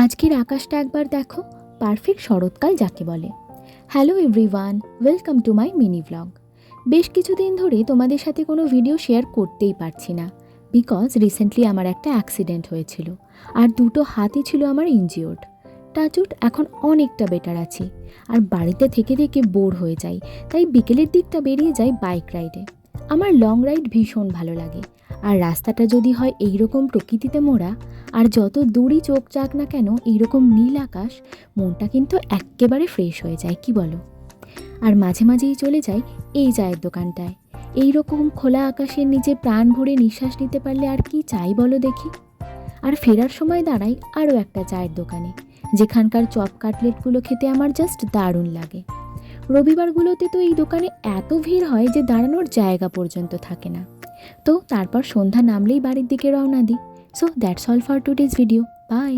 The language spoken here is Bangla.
আজকের আকাশটা একবার দেখো, পারফেক্ট শরৎকাল যাকে বলে। Hello everyone, welcome to my mini blog. বেশ কিছুদিন ধরে তোমাদের সাথে কোনো ভিডিও শেয়ার করতেই পারছি না, বিকজ রিসেন্টলি আমার একটা অ্যাক্সিডেন্ট হয়েছিল আর দুটো হাতই ছিল আমার ইনজিওর্ড। টাচউড এখন অনেকটা বেটার আছি, আর বাড়িতে থেকে থেকে বোর হয়ে যাই, তাই বিকেলের দিকটা বেরিয়ে যাই বাইক রাইডে। আমার লং রাইড ভীষণ ভালো লাগে, আর রাস্তাটা যদি হয় এইরকম প্রকৃতিতে মোড়া, আর যত দূরই চোখ যাক না কেন এইরকম নীল আকাশ, মনটা কিন্তু এক্কেবারে ফ্রেশ হয়ে যায়, কি বলো? আর মাঝে মাঝেই চলে যাই এই চায়ের দোকানটায়। এইরকম খোলা আকাশের নিচে প্রাণ ভরে নিঃশ্বাস নিতে পারলে আর কি চাই বলো দেখি। আর ফেরার সময় দাঁড়াই আরও একটা চায়ের দোকানে, যেখানকার চপ কাটলেটগুলো খেতে আমার জাস্ট দারুণ লাগে। রবিবারগুলোতে তো এই দোকানে এত ভিড় হয় যে দাঁড়ানোর জায়গা পর্যন্ত থাকে না। তো তারপর সন্ধ্যা নামলেই বাড়ির দিকে রওনা দিই। So that's all for today's video. By.